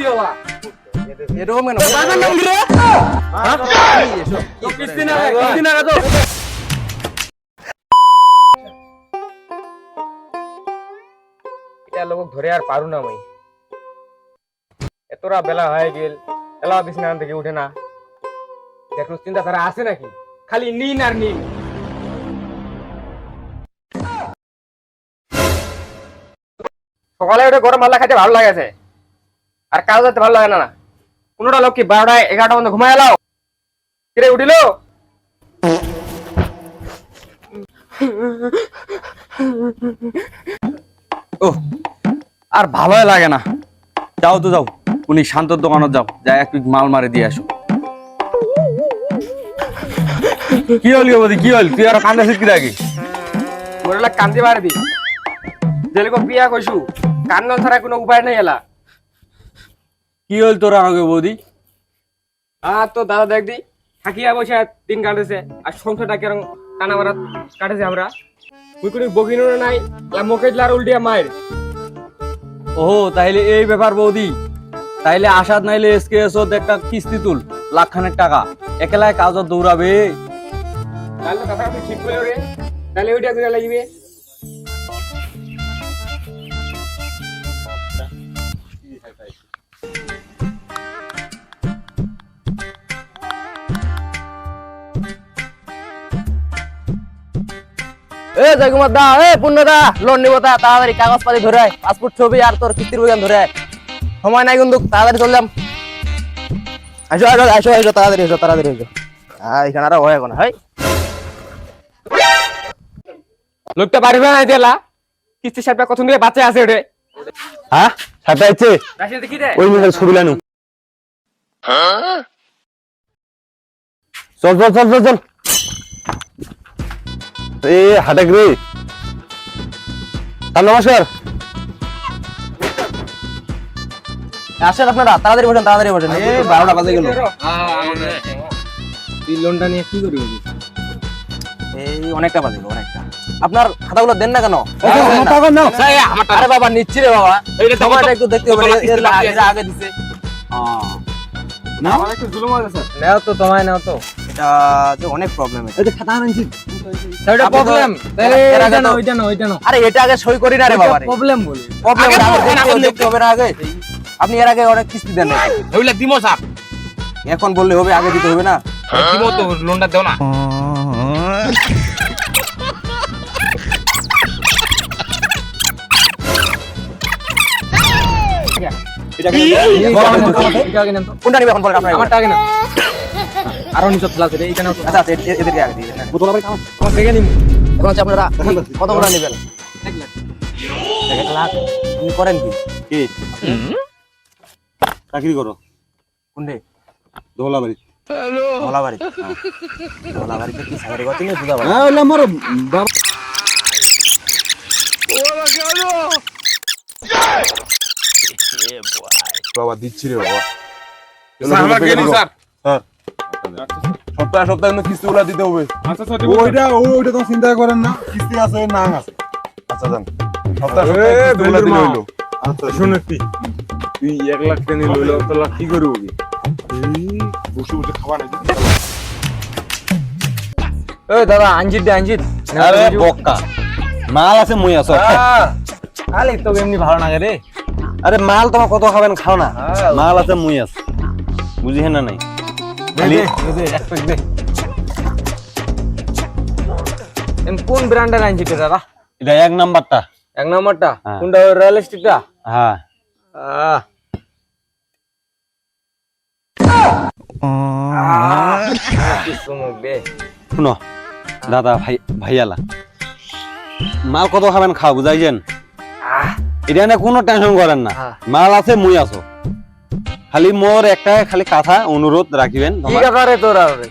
Guardiola এরকম কেন বাবার নাম রে তো কিস্তি না তো এটা লোক ধরে আর পারু না মই এতটা বেলা হয়ে গেল এলা বিছানা থেকে উঠে না দেখো চিন্তা তারা আছে নাকি খালি নিন আর নিন সকালে উঠে গরম মাল্লা খাইতে ভালো লাগেছে আর কাজ করতে ভালো লাগে না কোনটা লোক কি 12টা 11টা পর্যন্ত ঘুমায় এলাও কিরে উঠিল ও আর ভালোই লাগে না যাও তো যাও উনি শান্তর দোকানত যাও যাই এক পিক মাল মারি দিয়ে আসো কি হল বৌদি কি হল তুই আর কান্দে কি রাখি মোরলা কান্দি মারি দি যেরকম বিয়া কইছু কান্নন ছাড়া কোনো উপায় নাই এলা কি হল তোর আগে বৌদি তো দাদা দেখ দি থাকিয়া বসে দিন কাটেছে আর সংসারটা কেরম টানা মারা কাটেছে আমরা তুই কোনো বগিনো নাই মুখে দিলার উল্টিয়া মায়ের ওহো তাইলে এই ব্যাপার বৌদি তাইলে আসাদ নাইলে এসকেএস একটা কিস্তি তুল লাখখানেক টাকা একলাই কাজত দৌড়াবে তাহলে কথা তুই ঠিক বলে রে তাহলে ওইটা করে লাগবে এ জয়কুমার দা এ পূর্ণ দা লোন নিব তা তাড়াতাড়ি কাগজ পাতি ধরে আয় পাসপোর্ট ছবি আর তোর কিস্তির বইখান ধরে আয় সময় নাই কিন্তু তাড়াতাড়ি চললাম আসো আসো আসো আসো তাড়াতাড়ি এসো এখানে আর হয় এখন হয় লোকটা পারবে না দিলা কিস্তি সাহেবটা কত দিয়ে বাচ্চা আছে ওরে হ্যাঁ সাথে আছে রাশিয়া দেখি রে ওই মিলে ছবি লানু চল চল চল চল চল এ হাটাক রে নমস্কার আসেন আপনারা তাড়াতাড়ি বসেন এ 12টা বাজে গেল তুই লোনটা নিয়ে কি করবি এই অনেকটা বাজে অনেকটা আপনার খাতাগুলো দেন না কেন আরে বাবা নিচ্ছি রে বাবা এইটা তো সময়টা একটু দেখতে হবে তোমার কিস্তি বাকি এরা আগে দিছে না আমার একটু জুলুম হয়ে গেছে নাও তো তোমায় নাও তো এটা যে অনেক প্রবলেম এই যে খাতা আনছি এটা আপনি তো- প্রবলেম তাহলে এর আগে এটা না তো- ওইটা না আরে এটা আগে সই করি না রে বাবা প্রবলেম বলি প্রবলেম আগে দেখতে হবে না আগে আপনি এর আগে অনেক কিস্তি দেন নাই। ওইলা দিমো স্যার এখন বললে হবে আগে দিতে হবে না দিমো তো লোনটা দাও না এটা কোনটা নিবে এখন বলেন আপনারা আমার টাকা না আরো নিচে ফেলা আছে এইখানে আচ্ছা আচ্ছা এদেরকে আগে দিয়ে দেন বোতল আবার কাম আমার থেকে নিমু এখন হচ্ছে আপনারা কতগুলো নেবেন 1 লাখ আপনি করেন কি কি চাকরি করো কোনটা দোলাবাড়ি ধলাবাড়িতে কি সাগরে গতি নেই বুঝা হ্যাঁ ওলা আমার বাবা বাবা দিচ্ছি রে বাবা স্যার আমাকে নিন স্যার স্যার সপ্তাহে সপ্তাহে কিন্তু কিস্তিগুলো দিতে হবে আচ্ছা স্যার ওইটা তো চিন্তা করেন না কিস্তি আছে না আছে আচ্ছা জান সপ্তাহে সপ্তাহে কিস্তিগুলো দিতে হইলো আচ্ছা শুন একটি তুই 1 লাখ টাকা লইলো তো লাখ কি করবি বসে বসে খাওয়া নাকি এই দাদা আঞ্জিত দে আঞ্জিত আরে বক্কা মাল আছে মুই আছো খালি তো এমনি ভালো লাগে রে আরে মাল তোমার কত খাবেন খাও না মাল আছে মুই আছে বুঝি না নাই খালি এক প্যাক দে কোন ব্র্যান্ডের আঞ্জিত দাদা এটা 1 নাম্বারটা 1 নম্বরটা হ্যাঁ। কোনটা রয়্যাল স্টিকটা হ্যাঁ কি সুমুক দে শুনো দাদা ভাইয়ালা মাল কত খাবেন খাও বুঝাইছেন এটা না কোনো টেনশন করেন না মাল আছে মুই আছো খালি মোর একটা খালি কথা অনুরোধ রাখিবেন কি কথা রে তোরা রে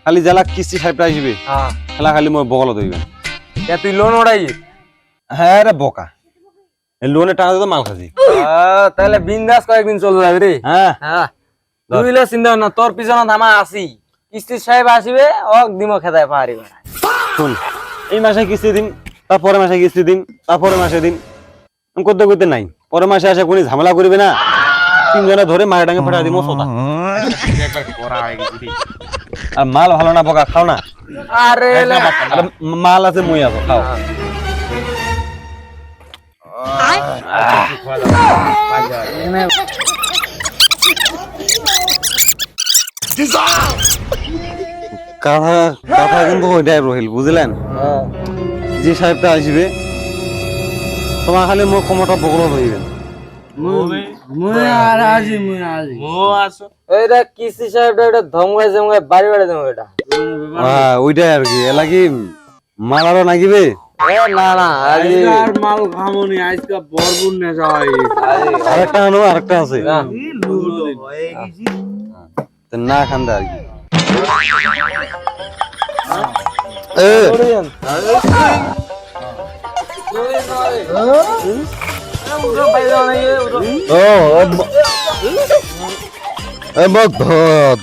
খালি জেলা কিস্তি সাহেবটা আসবে হ্যাঁ খেলা খালি মোর বগল দইবেন তুই লোন ওড়াই হ্যাঁ রে বোকা লোনে টাকা দিতে মাল খাসি তাহলে বিন্দাস কয়েকদিন চলে যাবে রে হ্যাঁ হ্যাঁ দুইলে চিন্তা না তোর পিছনে ধামা আসি কিস্তি সাহেব আসবে ওক দিমো খেদায় পারিবে শুন এই মাসে কিস্তি দিন তারপরে মাসে কিস্তি দিন তারপরে মাসে দিন করতে করতে নাই পরের মাসে আসে কোন ঝামেলা করবে না তিনজনে ধরে মায়ের ডাঙে ফেটা দিব সোতা একবার করা হয়ে গেছে রে। আর মাল ভালো না বকা খাও না আরে আর মাল আছে মুই আছো খাও কথা কথা কিন্তু ওইটাই রহিল বুঝলেন যে সাহেবটা আসবে তোমার খালি মুখ কমটা বগল হইবেন এইটা কিস্তি সাহেবটা এটা ধমগায় জমগায় বাড়ি বাড়ি দেবো এটা হ্যাঁ ওইটাই আর কি এলা কি মাল আরো নাগিবে না না মাল খামনি আজকে বরবুন নেশা হয় আরেকটা আনো আরেকটা আছে তো না খান্দা আর কি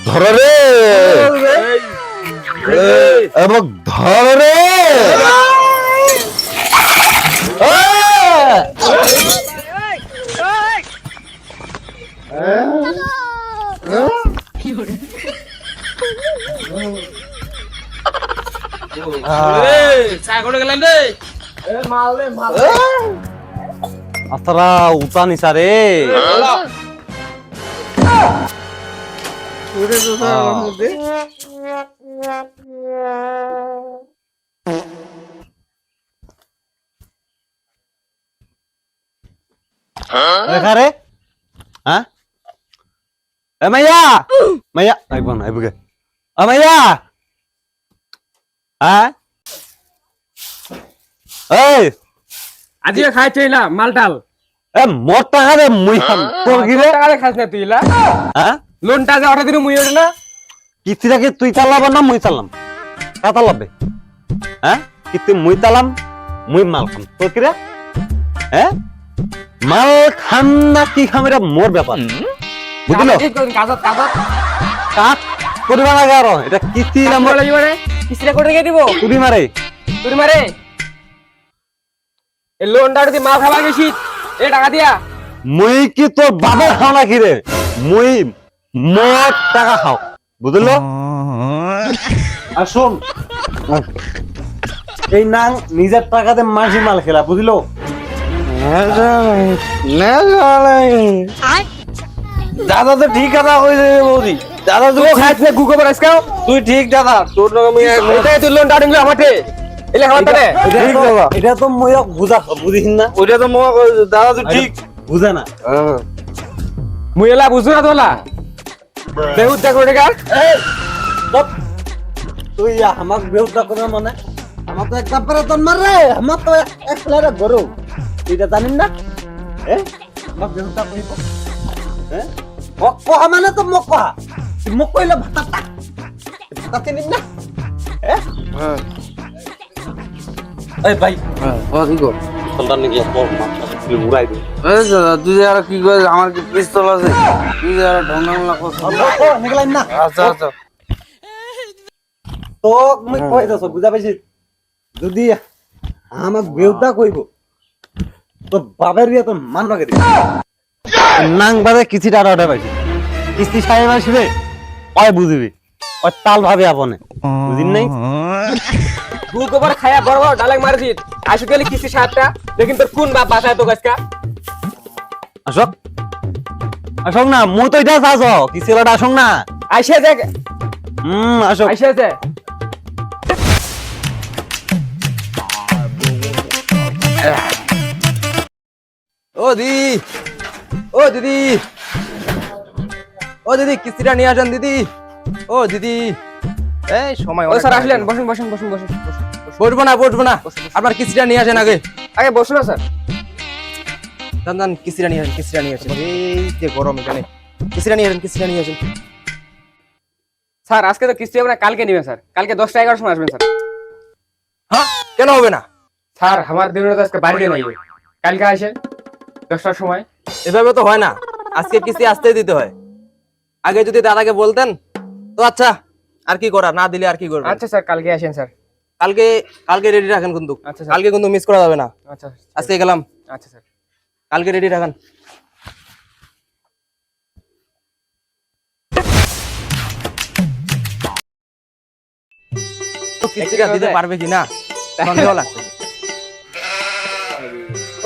ধর রে এবং ধর রে আতরা উতা নিসা রে রে হ্যাঁ এ মাইয়া মাইয়া আইব না আইবগে আ মাইয়া হ্যাঁ এই আজকে খাইছে ইলা মালটাল এ মোর টাকা রে মুই খাম তোর কি রে টাকা খাস না তুই ইলা হ্যাঁ লোনটা যে অর্ডার দিন মুই ওঠে না কিস্তিটাকে তুই চালাব না মুই চালাম কা চালাবে হ্যাঁ কিস্তি মুই চালাম মুই মাল খাম তোর কি রে হ্যাঁ মাল খাম না কি খাম এটা মোর ব্যাপার বুঝলো ঠিক করুন কাজত কাজত কাক করিবা লাগে আর এটা কিস্তি নাম বলে দিবারে কিস্তিটা করে রেখে দিব তুই মারে তুই মারে এই লোনটা যদি মাল খাবা গেছি এ টাকা দিয়া মুই কি তোর বাবা খাও না কি রে মুই মোর টাকা খাও বুঝলো আর শোন এই নাং নিজের টাকাতে মাঝি মাল খেলা বুঝলো দাদা তো ঠিক কথা কইছে বৌদি দাদা তো খাইছে গুগো আজকাও তুই ঠিক দাদা তোর লগে মুই এটাই তুই লোনটা দিলে আমাতে এলে খাবার তারে ঠিক দাদা এটা তো মুই বুঝা বুঝিস না ওইটা তো মোয়া কইছে দাদা তো ঠিক বুঝা না মুই এলা বুঝু না তোলা বহুত দেখো রে কার তুই আমাক বেউতা করে মানে আমার তো একটা পরে তোর মারে আমার তো একলারে গরু এটা জানিস না আমাক বেউতা কইব মোক কহা মানে তো মোক কহা মোক কইলে ভাতাটা ভাতা চিনিস না এই ভাই কি গো সন্তান নাকি তোর মাথা উড়াই দিই এই দাদা তুই আর কি কইছ আমার কি পিস্তল আছে তুই আর ঢঙ্গামলা করছ নিকলাইন না আচ্ছা আচ্ছা তো মুই কই দছ বুঝা পাইছিস যদি আমাক বেউতা কইব তো বাবার বিয়ে তো মানবাকে দিবি নাং বাদে কিছিটা আর অর্ডার পাইছি কিস্তি সাহেব আসবে ওই বুঝবি ওই তাল ভাবে আপনে বুঝিন নাই গুগো খায়া বড় বড় ডালেক মারছি আসু গেলি কিস্তি সাতটা लेकिन তোর কোন বাপ বাসায় তো গাছকা আসক আসক না মু তো এটা চাস কিসি লড়া আসক না আইসে দেখ আসক আইসে আছে ও দিদি ও দিদি ও দিদি কিস্তিটা নিয়ে আসেন দিদি ও দিদি এই সময় ও স্যার আসলেন বসুন বসুন বসুন বসুন বসবো না আপনার কিস্তিটা নিয়ে আসেন আগে আগে বসুন না স্যার দান কিস্তিটা নিয়ে আসেন এই যে গরম এখানে কিস্তিটা নিয়ে আসেন স্যার আজকে তো কিস্তি হবে না কালকে নেবেন স্যার কালকে 10টা 11 সময় আসবেন স্যার হ্যাঁ কেন হবে না স্যার আমার দিনের তো আজকে বাড়িতে নাই কালকে আসেন 10টার সময় এভাবে তো হয় না আজকে কিস্তি আসতেই দিতে হয় আগে যদি দাদাকে বলতেন তো আচ্ছা আর কি করা না দিলে আর কি করবেন আচ্ছা স্যার কালকে আসেন স্যার কালকে রেডি রাখেন কিন্তু আচ্ছা, স্যার। কালকে কিন্তু মিস করা যাবে না আচ্ছা আজকে গেলাম আচ্ছা স্যার কালকে রেডি রাখেন কিস্তিটা দিতে পারবে কিনা সন্দেহ লাগছে।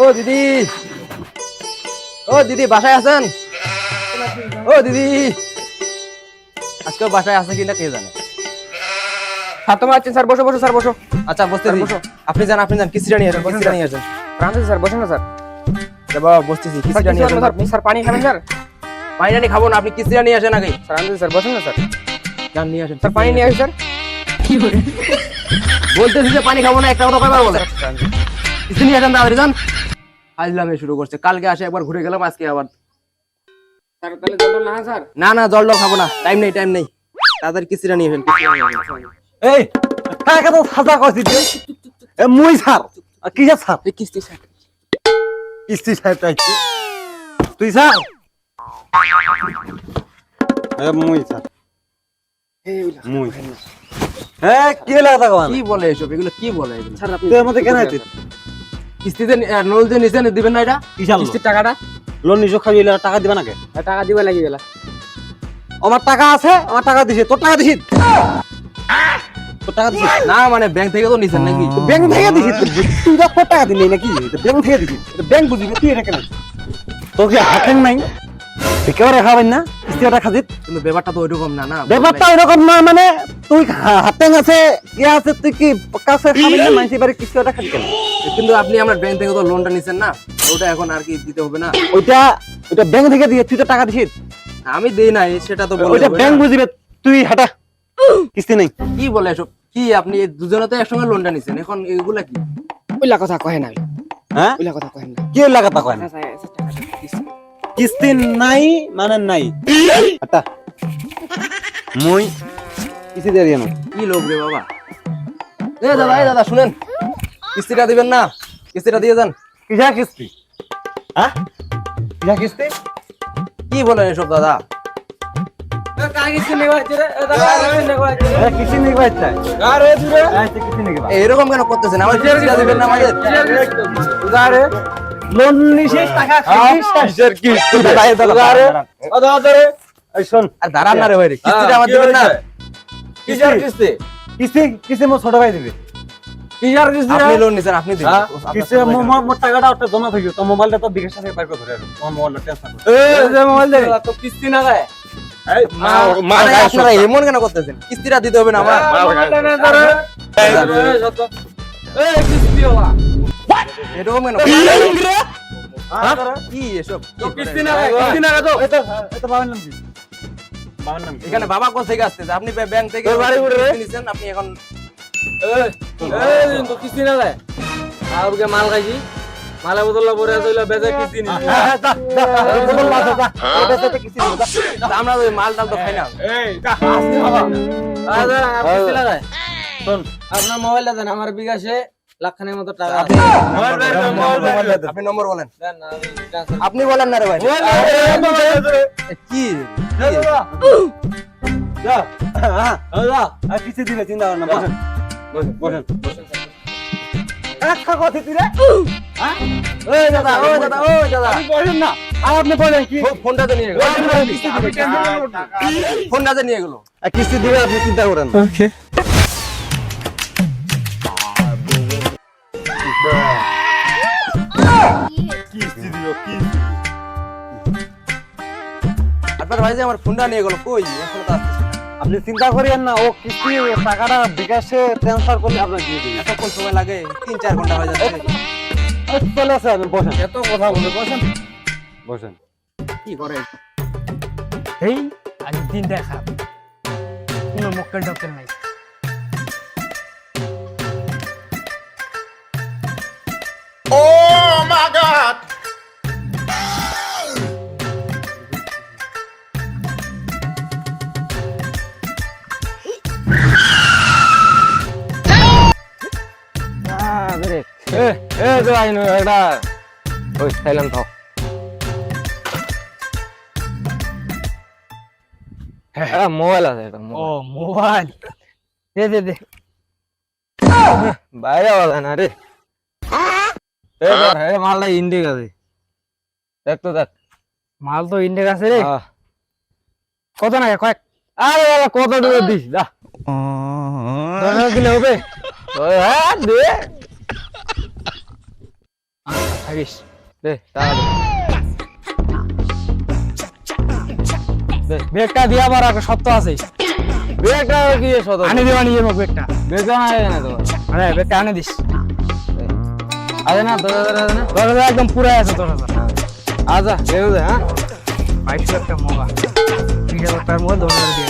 ও দিদি, ও দিদি বাসায় আছেন? ও দিদি, আজকে বাসায় আছে কিনা কে জানে। স্যার তোমার আছেন স্যার, বসো বসো স্যার বসো। আচ্ছা বসতেছি, বসো। আপনি যান কিস্তিটা নিয়ে আসেন, কিস্তিটা নিয়ে আসেন। রামজি স্যার বসেন না স্যার। বাবা বসতেছি, কিস্তিটা নিয়ে আসেন। স্যার পানি খাবেন স্যার? পানি টানি খাবো না, আপনি কিস্তিটা নিয়ে আসেন আগে। স্যার রামজি স্যার বসেন না স্যার। যান নিয়ে আসেন স্যার পানি নিয়ে আসেন স্যার। বলতেছি যে পানি খাবো না, একটা কথা কয়বার বলে। কিস্তি নিয়ে আসেন তাড়াতাড়ি যান। আজলামে শুরু করছে, কালকে আসে একবার ঘুরে গেলাম, আজকে আবার। স্যার তাহলে জল না স্যার? না না জল খাবো না, টাইম নেই তাড়াতাড়ি কিস্তিটা নিয়ে আসেন, কিস্তিটা নিয়ে আসেন। এই কাকে তো সাজা করছিস রে? এ মুই স্যার কি স্যার? এই কিস্তি স্যার। কিস্তি সাহেব চাইছি তুই স্যার? এ মুই স্যার, মুই এ কি লাগা কমান? কি বলে এসব, এগুলো কি বলে এগুলো? স্যার আপনি তুই আমাদের কেন আইছিস? কিস্তিতে নল দিয়ে নিছেন, দিবেন না এটা? কি চাল কিস্তির টাকাটা লোন নিজ খাবি টাকা দিবা নাকি? টাকা দিবে লাগি গেলা। আমার টাকা আছে, আমার টাকা দিছিস, তোর টাকা দিছিস? তোর টাকা দিছিস? না মানে ব্যাংক থেকে তো নিছেন নাকি? ব্যাংক থেকে দিছিস? তুই তো তোর টাকা দিলি নাকি? ব্যাংক থেকে দিছিস? ব্যাংক বুঝিবি তুই এটা কেন? তোর কি হাতেন নাই? একেবারে খাবেন না কিস্তিটা খাজিত? কিন্তু ব্যাপারটা তো ওইরকম না। না ব্যাপারটা ওইরকম না, মানে তুই হাতেন আছে ইয়ে আছে, তুই কি কাছে খাবেন না? মানসি বাড়ি কিস্তিটা খাবি কেন? কিন্তু আপনি আমার ব্যাংক থেকে তো লোনটা নিছেন না, ওটা এখন আর কি দিতে হবে না? ওইটা ওইটা ব্যাংক থেকে দিয়ে তুই তো টাকা দিছিস? আমি দেই নাই, সেটা তো বলতে ওইটা হবে ব্যাংক না। বুঝিবে, তুই হাঁটা কিস্তি নেই। কি বলে এসব? কি আপনি দুজনে তো একসঙ্গে লোনটা নিছেন, এখন এগুলা কি? ওইলা কথা কয় না, হ্যাঁ ওইলা কথা কয় না। কি লাগাতা কয় না? কিস্তি নাই মানে নাই। হাঁটা মুই কিস্তি দিয়ে দিয়ানো। কি লোক রে বাবা। এ দাদা শুনেন, কিস্তিটা দিবেন না, কিস্তিটা দিয়ে যান। কিসা কিস্তি? হ্যাঁ কিসা কিস্তি? কি বলেন এসব দাদা? কিস্তি নেই বাইতে কিস্তি নেই এরকম কেন করতেছেন? আমার কিস্তিটা দিবেন না আমাদের? লোন নিছিস টাকা খাইছিস কিসের কিস্তি? এই শোন আর দাঁড়ান না রে ভাই, কিস্তিটা আমার দিবেন না? কিসের কিস্তি? কিস্তি কিস্তি মো ছোট ভাই দিবে। কিসের কিস্তি? আপনি লোন নিছেন, আপনি দিবেন। কিস্তি মোর টাকাটা ওটা জমা থাকি, তো মোবাইলটা তো বিকাশ থেকে বাইর করে ধরে রাখো। আমার মোবাইলটা ট্রান্সফার করে এই যে মোবাইল দে। তো কিস্তি না গায়। আরে আপনারা এমন কেন করতেছেন? কিস্তিটা দিতে হবে না আমার? এরকম কেন? কি এসব? কিস্তি না গায়, কিস্তি না গায় তো। এটা বাবার নাম কি? বাবার নাম কি? এখানে বাবা কোথা থেকে আসতেছে? আপনি ব্যাংক থেকে কিস্তি নিছেন, আপনি এখন তো কিস্তি না গায়। আর ওকে মাল খাইছি, মালা বদলা পরে আসলে বেজা কিস্তি নি। আমরা ওই মাল টাল তো খাই না। কিস্তি লাগায়। শোন আপনার মোবাইলটা দেন, আমার বিকাশে লাখখানের মতো টাকা আছে। আপনি নম্বর বলেন। দেন না, আমি transfer আপনি বলেন না রে ভাই। কি কিস্তি দিবে চিন্তা কর না। বসেন বসেন বসেন। একটা কথা তুই রে? ওই দাদা, বসেন না। আর আপনি বলেন কি? ফোনটাতে নিয়ে গেল, ফোনটাতে নিয়ে গেল। কিস্তি দিবে, আপনি চিন্তা করেন না। কিস্তি দিও কি? আপনার ভাই যে আমার ফোনটা নিয়ে গেল, কই এখনো তো আসতেছে না। আপনি চিন্তা করেন না, ও কিস্তি টাকাটা বিকাশে ট্রান্সফার করলে আপনার দিয়ে দিবে। এতক্ষণ সময় লাগে? 3-4 ঘন্টা হয়ে যাচ্ছে। চলে আসে, আপনি বসেন এত কথা বলে বসেন। বসেন। কি করে? এই আজ দিনটা খারাপ, কোনো মক্কেল টক্কেল নাই। মোবাইল আছে, ও মোবাইল দে দে দে, বাইরে বলে না রে। মালটা ইন্ডিক আছে, দেখ তো দেখ। মাল তো ইন্ডিক আছে রে। কত না কয়েক আরে বাবা কত টাকা দিস দা 10 টাকা দিলে হবে হ্যাঁ দে থাকিস দে টাকা দে ব্যাগটা দিয়া আবার একটা সপ্তাহ আছে ব্যাগটা কি সত আনি দিবা নিয়ে মোক ব্যাগটা ব্যাগটা আনে না তো আরে ব্যাগটা আনে দিস আরে না 10,000 একদম পুরাই আছে 10,000 আচ্ছা দেও দে হ্যাঁ 22 একটা মোগা 3000 টাকার মধ্যে 10,000 দিয়ে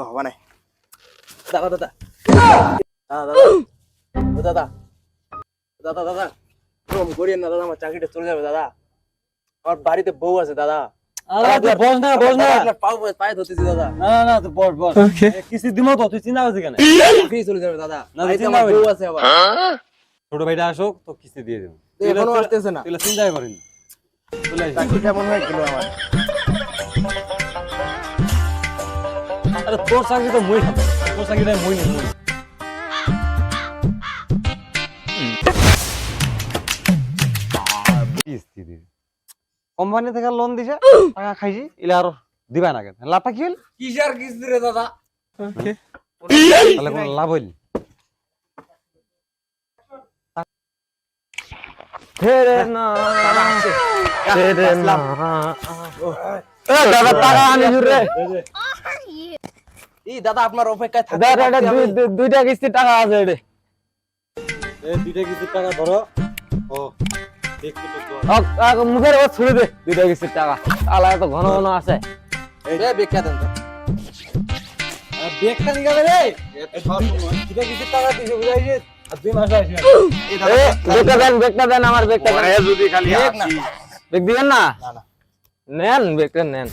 হবা নাই দাদা দাদা দাদা দাদা দাদা রম করিয়েন না দাদা আমার চাকরিটা চলে যাবে দাদা আমার বাড়িতে বউ আছে দাদা পায়ে ধরতেছি দাদা কিস্তি দিমো তো তুই চিন্তা করছিস কেন ফ্রি চলে যাবে দাদা না, বাড়িতে চিন্তা আমার করিস বউ না। আছে আবার ছোট ভাইটা আসুক তো কিস্তি দিয়ে দেবো এখনো আসতেছে না তুই চিন্তাই করিস না। চলে আসিস। চাকরি কেমন হয়ে গেল আমার আরে তোর চাকরি তো মই খাবো তোর চাকরিটা মই নেই মই কিস্তি দিবি কোম্পানি থেকে লোন দিছে টাকা খাইছি ইলে আর দিবা না কেন লাভটা কি হল কিসের কিস্তি রে দাদা তাহলে কোনো লাভ হইল দাদা টাকা আনি জুরে ই দাদা আপনার অপেক্ষায় থাকতে দাদা দুইটা কিস্তি টাকা আছে রে এই দুইটা কিস্তির টাকা ধরো ও দেখতে তো মুখের ওপর ছুড়ে দে দুইটা কিস্তির টাকা আলা এত ঘন ঘন আছে এই বেকা দেন তো দেখতে নিগাবে রে দুইটা কিস্তির টাকা দিছে বুঝাইছে আর 2 মাস আসবে বেকটা দেন আমার বেকটা দেন যদি খালি বেক দিবেন না নেন বেকটা নেন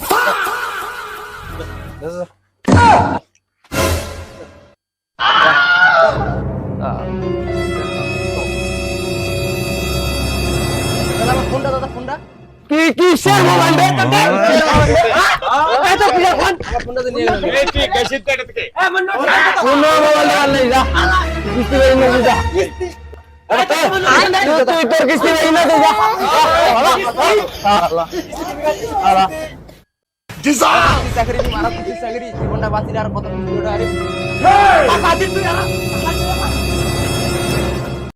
ফোনটা দাদা ফোনটা কি কিসের মোবাইল এই তো কি ফোন ফোনটা তো নিয়ে গেল এই ঠিক আছে এটা থেকে কোন মোবাইল নেই যা কিস্তি দেই না যা তুই তোর কিস্তি দেই না যা আল্লাহ আল্লাহ চাকরি মারা চাকরি জীবনটা বাঁচিলে আর কত আরে টাকা দিন তুই